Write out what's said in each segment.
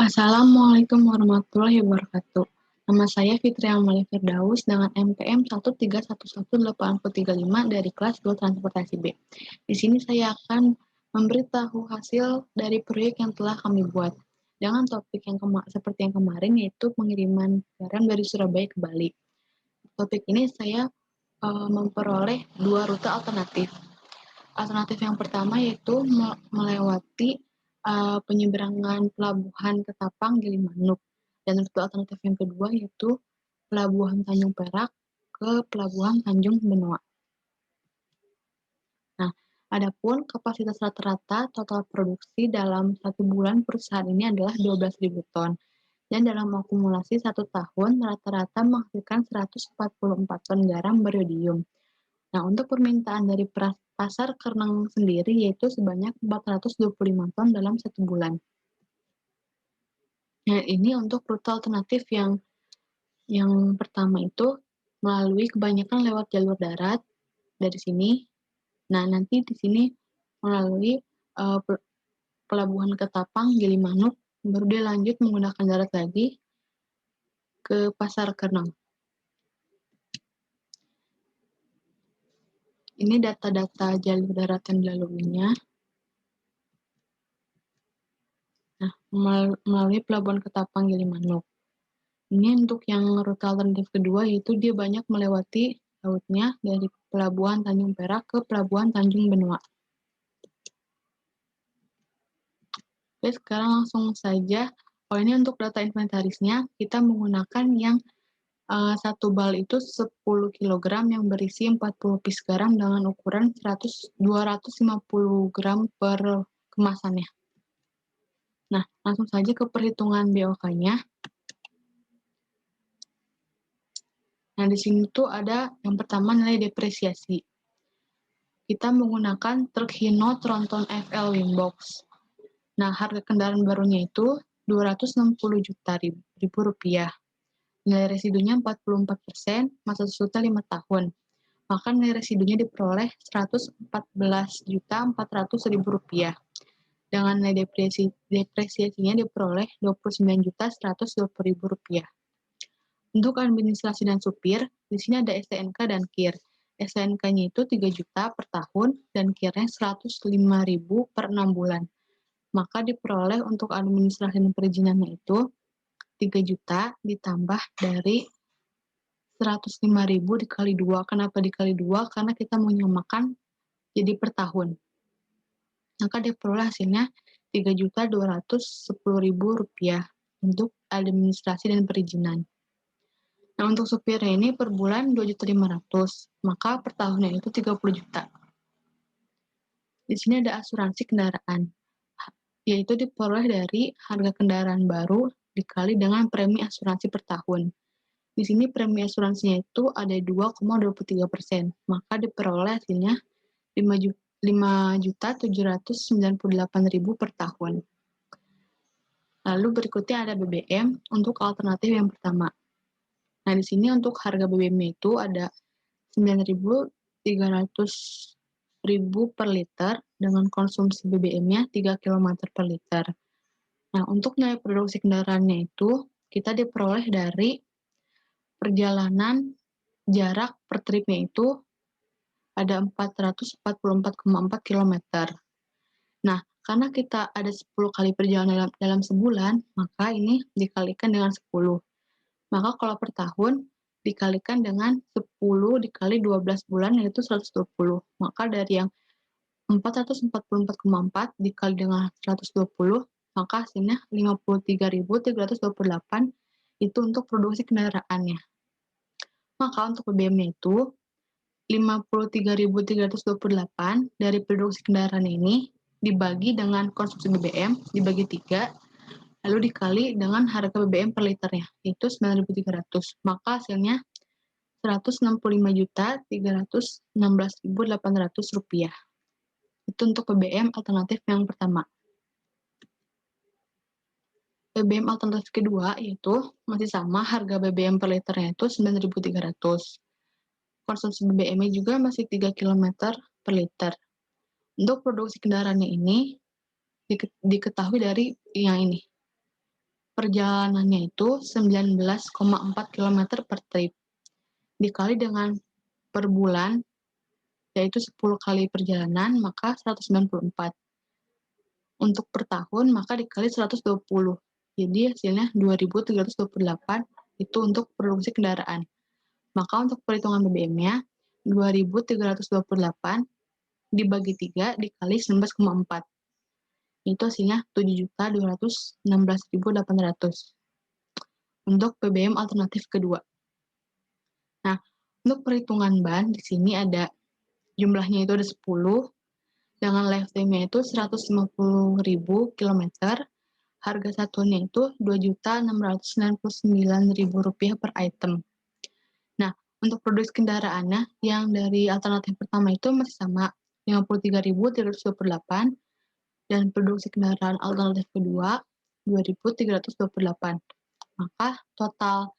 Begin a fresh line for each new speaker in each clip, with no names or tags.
Assalamualaikum warahmatullahi wabarakatuh. Nama saya Fitri Amalia Firdaus dengan NPM 1311835 dari kelas 2 Transportasi B. Di sini saya akan memberitahu hasil dari proyek yang telah kami buat. Dengan topik yang seperti yang kemarin, yaitu pengiriman barang dari Surabaya ke Bali. Topik ini saya memperoleh dua rute alternatif. Alternatif yang pertama yaitu melewati penyeberangan pelabuhan Ketapang Gilimanuk, dan rute alternatif yang kedua yaitu pelabuhan Tanjung Perak ke pelabuhan Tanjung Benoa. Nah, adapun kapasitas rata-rata total produksi dalam 1 bulan perusahaan ini adalah 12.000 ton, dan dalam akumulasi 1 tahun rata-rata menghasilkan 144 ton garam beriodium. Nah, untuk permintaan dari pasar Kernang sendiri yaitu sebanyak 425 ton dalam 1 bulan. Nah, ini untuk rute alternatif yang pertama itu melalui kebanyakan lewat jalur darat dari sini. Nah, nanti di sini melalui pelabuhan Ketapang, Gilimanuk, baru dia lanjut menggunakan darat lagi ke pasar Kernang. Ini data-data jalur darat yang dilaluinya. Nah, melalui pelabuhan Ketapang Gilimanuk. Ini untuk yang rute alternatif kedua, yaitu dia banyak melewati lautnya dari pelabuhan Tanjung Perak ke pelabuhan Tanjung Benoa. Oke, sekarang langsung saja. Kalau ini untuk data inventarisnya, kita menggunakan yang satu bal itu 10 kg yang berisi 40 piece garam dengan ukuran 250 gram per kemasannya. Nah, langsung saja ke perhitungan BOK-nya. Nah, di sini tuh ada yang pertama nilai depresiasi. Kita menggunakan truk Hino Tronton FL Wingbox. Nah, harga kendaraan barunya itu 260 juta ribu rupiah. Nilai residunya 44%, masa susutnya 5 tahun. Maka nilai residunya diperoleh 114.400.000 rupiah. Dengan nilai depresiasinya diperoleh 29.120.000 rupiah. Untuk administrasi dan supir, di sini ada STNK dan KIR. STNK-nya itu 3 juta per tahun dan KIR-nya 105.000 per 6 bulan. Maka diperoleh untuk administrasi dan perizinannya itu 3 juta ditambah dari 105.000 dikali 2. Kenapa dikali 2? Karena kita menyamakan jadi per tahun. Maka diperoleh hasilnya 3.210.000 rupiah untuk administrasi dan perizinan. Nah, untuk supirnya ini per bulan 2.500.000, maka per tahunnya itu 30 juta. Di sini ada asuransi kendaraan, yaitu diperoleh dari harga kendaraan baru dikali dengan premi asuransi per tahun. Di sini premi asuransinya itu ada 2,23%, maka diperoleh hasilnya 5.798.000 per tahun. Lalu berikutnya ada BBM untuk alternatif yang pertama. Nah, di sini untuk harga BBM itu ada 9.300.000 per liter dengan konsumsi BBM-nya 3 km per liter. Nah, untuk nilai produksi kendaraannya itu kita diperoleh dari perjalanan jarak per tripnya itu ada 444,4 km. Nah, karena kita ada 10 kali perjalanan dalam sebulan, maka ini dikalikan dengan 10. Maka kalau per tahun dikalikan dengan 10 dikali 12 bulan yaitu 120. Maka dari yang 444,4 dikali dengan 120, maka hasilnya 53.328 itu untuk produksi kendaraannya. Maka untuk BBM-nya itu 53.328 dari produksi kendaraan ini dibagi dengan konsumsi BBM, dibagi 3, lalu dikali dengan harga BBM per liternya, yaitu 9.300. Maka hasilnya 165.316.800 rupiah. Itu untuk BBM alternatif yang pertama. BBM alternatif kedua yaitu masih sama, harga BBM per liternya itu 9.300. Konsumsi BBM-nya juga masih 3 km per liter. Untuk produksi kendaraannya ini diketahui dari yang ini. perjalanannya itu 19,4 km per trip, dikali dengan per bulan, yaitu 10 kali perjalanan, maka 194. Untuk per tahun, maka dikali 120. Jadi hasilnya 2.328 itu untuk produksi kendaraan. Maka untuk perhitungan BBM-nya, 2.328 dibagi 3 dikali 19,4. Itu hasilnya 7.216.800 untuk BBM alternatif kedua. Nah, untuk perhitungan ban, di sini ada jumlahnya itu ada 10, dengan lifetime-nya itu 150.000 km, harga satuannya itu Rp2.699.000 per item. Nah, untuk produksi kendaraannya, yang dari alternatif pertama itu masih sama, 53.328, dan produksi kendaraan alternatif kedua, 2.328. Maka total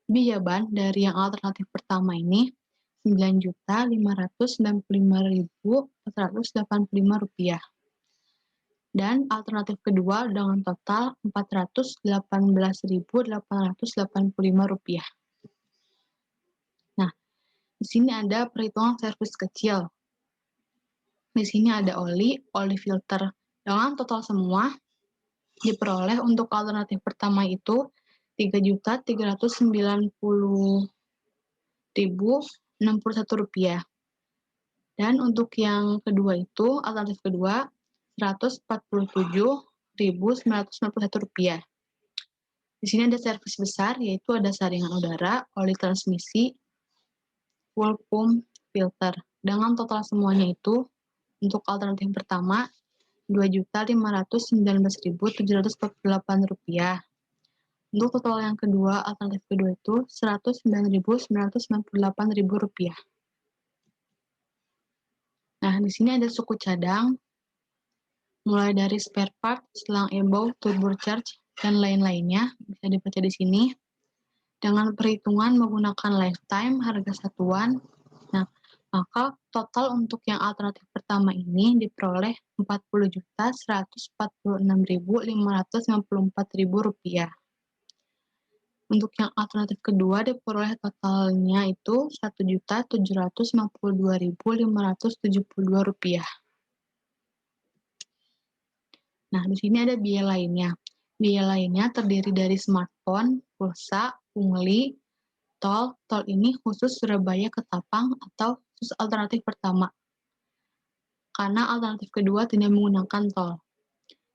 biaya ban dari yang alternatif pertama ini Rp9.595.485 dan alternatif kedua dengan total Rp418.885. Nah, di sini ada perhitungan servis kecil. Di sini ada oli filter. Dengan total semua diperoleh untuk alternatif pertama itu Rp3.390.061. Dan untuk yang kedua itu, alternatif kedua, Rp147.991. Di sini ada servis besar, yaitu ada saringan udara, oli transmisi, fuel pump, filter. Dengan total semuanya itu, untuk alternatif pertama, Rp2.519.748. Untuk total yang kedua, alternatif kedua itu Rp109.998. Nah, di sini ada suku cadang, mulai dari spare part, selang EBOW, turbocharge, dan lain-lainnya, bisa dibaca di sini. Dengan perhitungan menggunakan lifetime, harga satuan, nah, maka total untuk yang alternatif pertama ini diperoleh Rp40.146.554. Untuk yang alternatif kedua diperoleh totalnya itu Rp1.752.572. Nah, di sini ada biaya lainnya. Biaya lainnya terdiri dari smartphone, pulsa, pungli, tol. Tol ini khusus Surabaya ke Tapang atau khusus alternatif pertama. Karena alternatif kedua tidak menggunakan tol.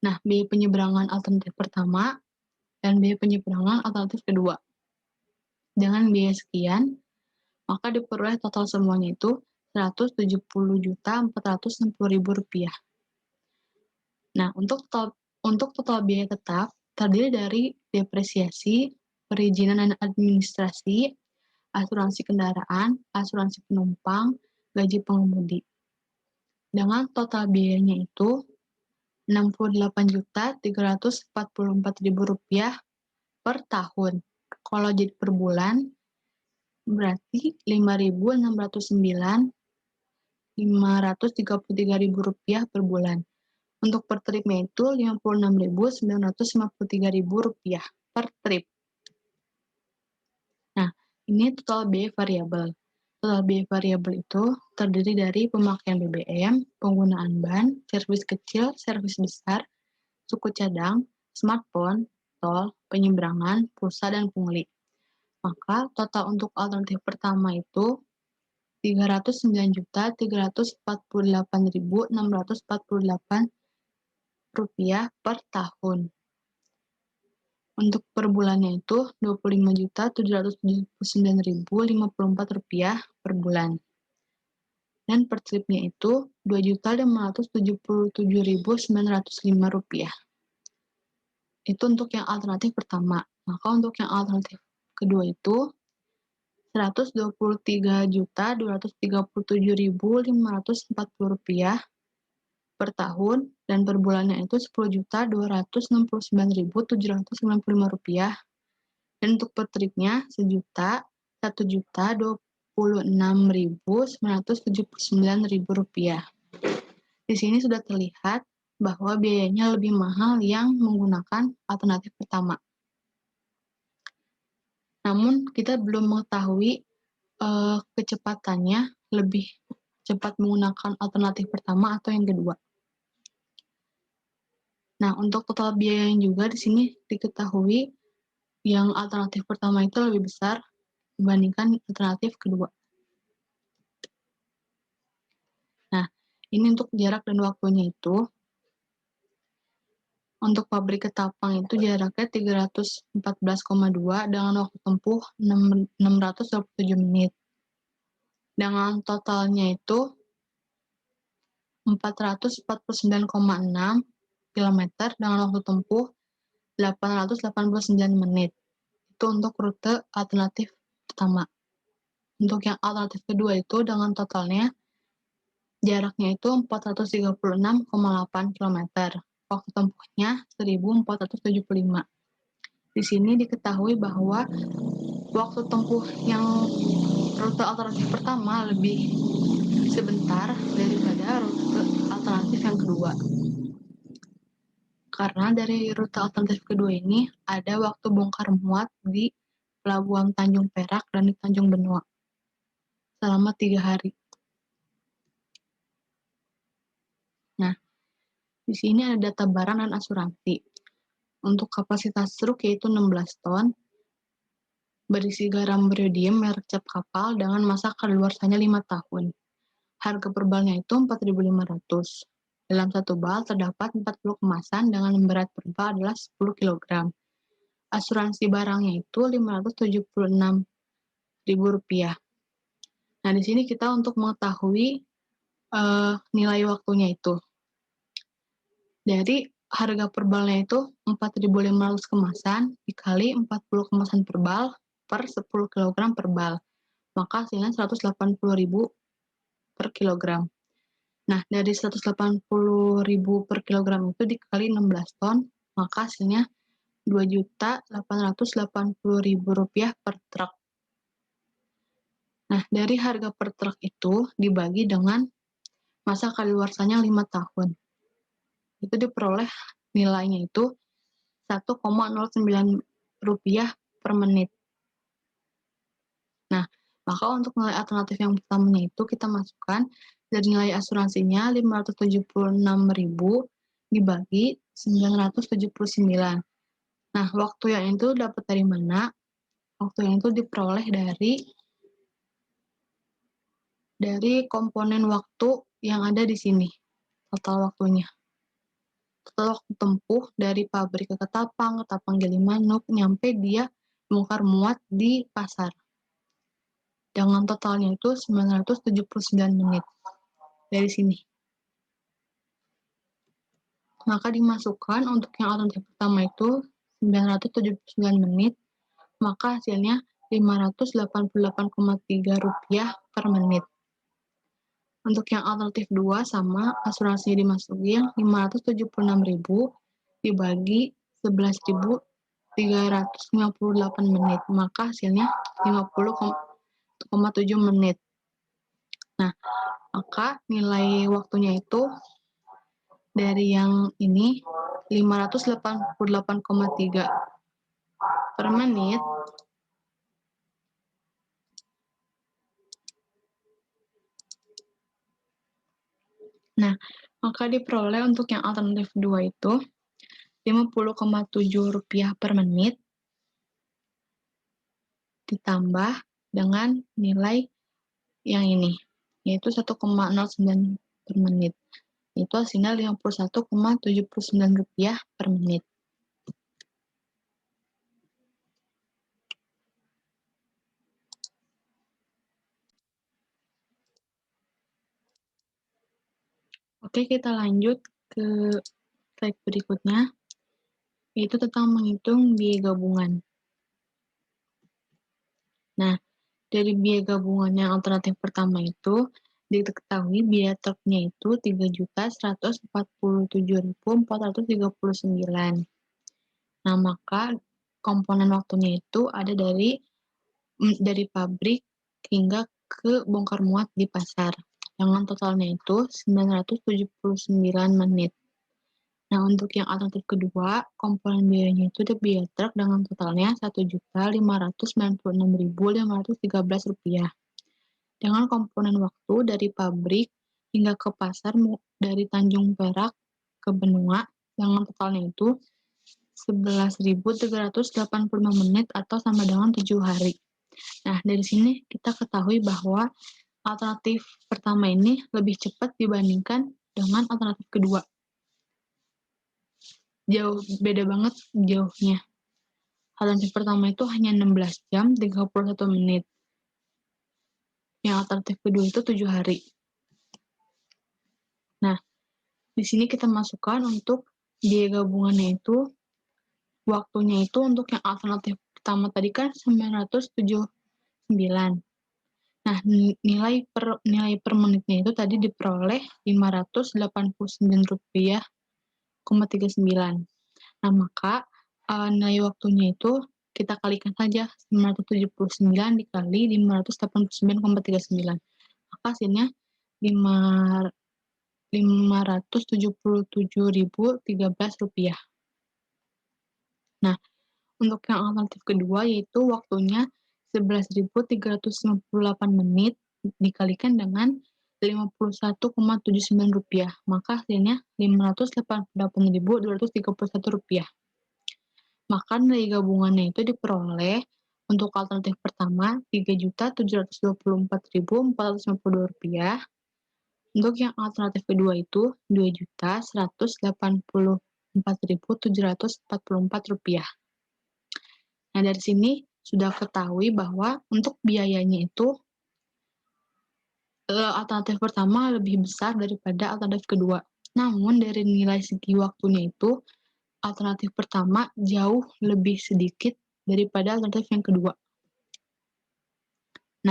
Nah, biaya penyeberangan alternatif pertama dan biaya penyeberangan alternatif kedua. Dengan biaya sekian, maka diperoleh total semuanya itu Rp170.460.000. Nah, untuk total biaya tetap terdiri dari depresiasi, perizinan dan administrasi, asuransi kendaraan, asuransi penumpang, gaji pengemudi. Dengan total biayanya itu Rp68.344.000 per tahun. Kalau jadi per bulan, berarti Rp509.533.000 per bulan. Untuk per tripnya itu Rp56.953.000 per trip. Nah, ini total biaya variabel. Total biaya variabel itu terdiri dari pemakaian BBM, penggunaan ban, servis kecil, servis besar, suku cadang, smartphone, tol, penyeberangan, pulsa, dan pungli. Maka total untuk alternatif pertama itu Rp309.348.648 per tahun. Untuk per bulannya itu Rp25.779.054 per bulan. Dan per tripnya itu Rp2.577.905. Itu untuk yang alternatif pertama. Maka untuk yang alternatif kedua itu Rp123.237.540 per tahun, dan per bulannya itu Rp10.269.795. Dan untuk per tripnya Rp1.126.979. Di sini sudah terlihat bahwa biayanya lebih mahal yang menggunakan alternatif pertama. Namun kita belum mengetahui, kecepatannya lebih cepat menggunakan alternatif pertama atau yang kedua. Nah, untuk total biayanya juga di sini diketahui yang alternatif pertama itu lebih besar dibandingkan alternatif kedua. Nah, ini untuk jarak dan waktunya itu, untuk pabrik ketapang itu jaraknya 314,2 dengan waktu tempuh 627 menit. Dengan totalnya itu 449,6 kilometer dengan waktu tempuh 889 menit. Itu untuk rute alternatif pertama. Untuk yang alternatif kedua itu dengan totalnya jaraknya itu 436,8 kilometer. Waktu tempuhnya 1475. Di sini diketahui bahwa waktu tempuh yang rute alternatif pertama lebih sebentar daripada rute alternatif yang kedua. Karena dari rute alternatif kedua ini ada waktu bongkar muat di Pelabuhan Tanjung Perak dan di Tanjung Benoa selama 3 hari. Nah, di sini ada data barang dan asuransi. Untuk kapasitas truk yaitu 16 ton, berisi garam beriodium merek cap kapal dengan masa kadaluarsanya 5 tahun. Harga per balnya itu 4.500. Dalam satu bal terdapat 40 kemasan dengan berat per bal adalah 10 kg. Asuransi barangnya itu Rp576.000. Nah, di sini kita untuk mengetahui nilai waktunya itu. Dari harga per balnya itu 4.500 kemasan dikali 40 kemasan per bal per 10 kg per bal. Maka hasilnya 180.000 per kilogram. Nah, dari 180.000 per kilogram itu dikali 16 ton, maka hasilnya Rp2.880.000 per truk. Nah, dari harga per truk itu dibagi dengan masa kadaluarsanya 5 tahun. Itu diperoleh nilainya itu Rp1,09 per menit. Nah, maka untuk nilai alternatif yang pertamanya itu kita masukkan dari nilai asuransinya 576.000 dibagi 979. Nah, waktu yang itu dapat dari mana? Waktu yang itu diperoleh dari komponen waktu yang ada di sini, total waktunya. Total waktu tempuh dari pabrik ke Ketapang Gilimanuk, nyampe dia bongkar muat di pasar. Dengan totalnya itu 979 menit dari sini. Maka dimasukkan untuk yang alternatif pertama itu 979 menit, maka hasilnya Rp588,3 per menit. Untuk yang alternatif 2 sama asuransinya dimasukin 576.000 dibagi 11.358 menit, maka hasilnya 50,7 menit. Nah, maka nilai waktunya itu dari yang ini 588,3 per menit. Nah, maka diperoleh untuk yang alternatif 2 itu Rp50,7 per menit ditambah dengan nilai yang ini, yaitu 1,09 per menit. Itu hasilnya Rp51,79 per menit. Oke, kita lanjut ke slide berikutnya, yaitu tentang menghitung biaya gabungan. Nah, dari biaya gabungan yang alternatif pertama itu, diketahui biaya truknya itu Rp3.147.439. Nah, maka komponen waktunya itu ada dari pabrik hingga ke bongkar muat di pasar. Dengan totalnya itu 979 menit. Nah, untuk yang alternatif kedua, komponen biayanya itu di biaya truk dengan totalnya Rp1.596.513 dengan komponen waktu dari pabrik hingga ke pasar dari Tanjung Perak ke Benua dengan totalnya itu 11.385 menit atau sama dengan 7 hari. Nah, dari sini kita ketahui bahwa alternatif pertama ini lebih cepat dibandingkan dengan alternatif kedua. Beda banget jauhnya. Alternatif pertama itu hanya 16 jam 31 menit. Yang alternatif kedua itu 7 hari. Nah, di sini kita masukkan untuk biaya gabungannya itu, waktunya itu untuk yang alternatif pertama tadi kan 979. Nah, nilai per menitnya itu tadi diperoleh Rp589,39. Nah, maka nilai waktunya itu kita kalikan saja 979 dikali 589,39. Maka hasilnya Rp577.013. Nah, untuk yang alternatif kedua yaitu waktunya 11.398 menit dikalikan dengan Rp51,79, maka hasilnya Rp588.231. Maka nilai gabungannya itu diperoleh untuk alternatif pertama Rp3.724.452, untuk yang alternatif kedua itu Rp2.184.744. Nah, dari sini sudah ketahui bahwa untuk biayanya itu alternatif pertama lebih besar daripada alternatif kedua. Namun dari nilai segi waktunya itu alternatif pertama jauh lebih sedikit daripada alternatif yang kedua.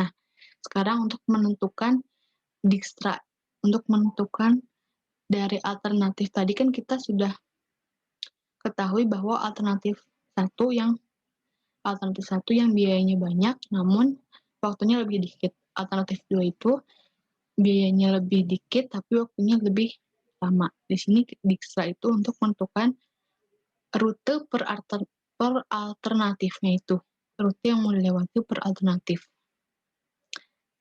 Nah, sekarang untuk menentukan Dijkstra, untuk menentukan dari alternatif tadi kan kita sudah ketahui bahwa alternatif satu yang biayanya banyak namun waktunya lebih dikit. Alternatif 2 itu biayanya lebih dikit tapi waktunya lebih lama. Di sini Dijkstra itu untuk menentukan rute per alternatifnya itu. Rute yang mau dilewati per alternatif.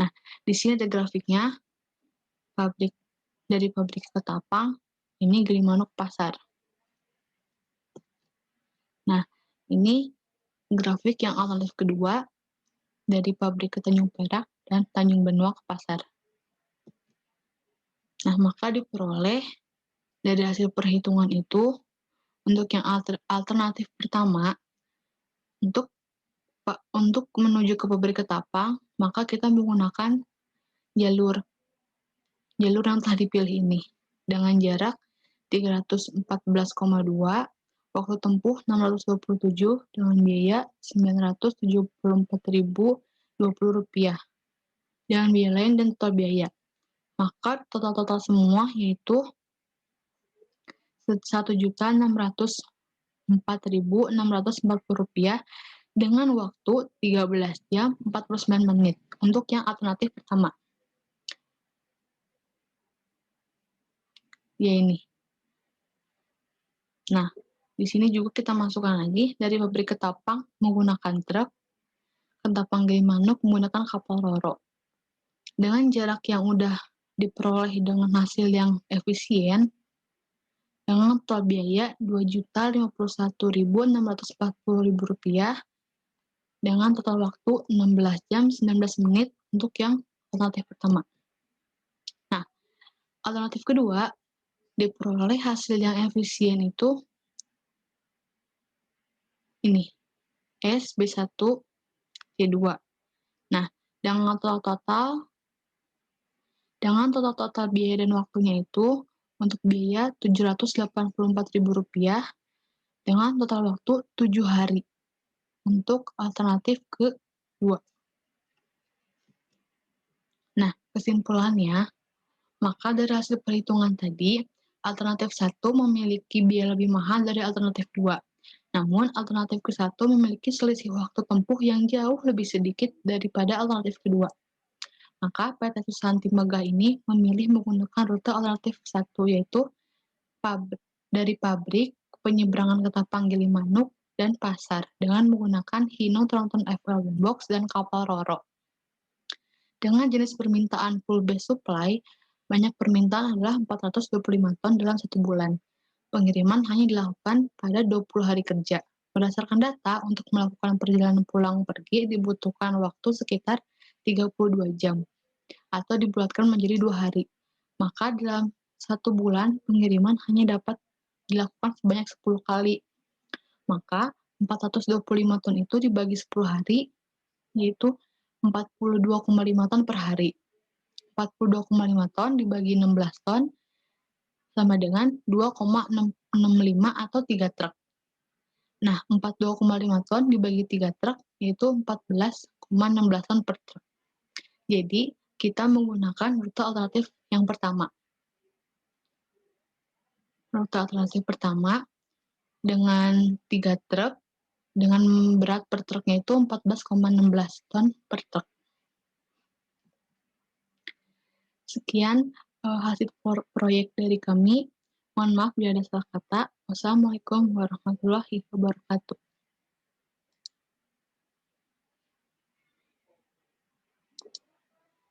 Nah, di sini ada grafiknya dari pabrik Ketapang, ini Gilimanuk Pasar. Nah, ini grafik yang alternatif kedua dari pabrik ke Tanjung Perak dan Tanjung Benoa ke pasar. Nah, maka diperoleh dari hasil perhitungan itu untuk yang alternatif pertama untuk menuju ke pabrik Ketapang, maka kita menggunakan jalur yang telah dipilih ini dengan jarak 314,2, waktu tempuh 627 dengan biaya Rp974.020 dengan biaya lain dan total biaya. Maka total semua yaitu Rp1.604.640 dengan waktu 13 jam 49 menit untuk yang alternatif pertama. Ya ini. Nah, di sini juga kita masukkan lagi dari pabrik Ketapang menggunakan truk, Ketapang Gilimanuk menggunakan kapal Roro. Dengan jarak yang udah diperoleh dengan hasil yang efisien, dengan total biaya Rp2.051.640 dengan total waktu 16 jam 19 menit untuk yang alternatif pertama. Nah, alternatif kedua diperoleh hasil yang efisien itu ini, SB1 C2. Nah, dengan total biaya dan waktunya itu untuk biaya Rp784.000 dengan total waktu 7 hari untuk alternatif kedua. Nah, kesimpulannya, maka dari hasil perhitungan tadi, alternatif 1 memiliki biaya lebih mahal dari alternatif 2. Namun, alternatif ke-1 memiliki selisih waktu tempuh yang jauh lebih sedikit daripada alternatif kedua. Maka PT Susanti Megah ini memilih menggunakan rute alternatif 1, yaitu dari pabrik, penyeberangan Ketapang Gilimanuk, dan pasar dengan menggunakan Hino Tronton FL Box dan kapal Roro. Dengan jenis permintaan full base supply, banyak permintaan adalah 425 ton dalam 1 bulan. Pengiriman hanya dilakukan pada 20 hari kerja. Berdasarkan data, untuk melakukan perjalanan pulang pergi dibutuhkan waktu sekitar 32 jam, atau dibulatkan menjadi 2 hari. Maka dalam 1 bulan, pengiriman hanya dapat dilakukan sebanyak 10 kali. Maka 425 ton itu dibagi 10 hari, yaitu 42,5 ton per hari. 42,5 ton dibagi 16 ton sama dengan 2,665 atau 3 truk. Nah, 42,5 ton dibagi 3 truk yaitu 14,16 ton per truk. Jadi, kita menggunakan rute alternatif yang pertama. Rute alternatif pertama dengan 3 truk dengan berat per truknya itu 14,16 ton per truk. Sekian hasil proyek dari kami. Mohon maaf bila ada salah kata. Wassalamualaikum warahmatullahi wabarakatuh.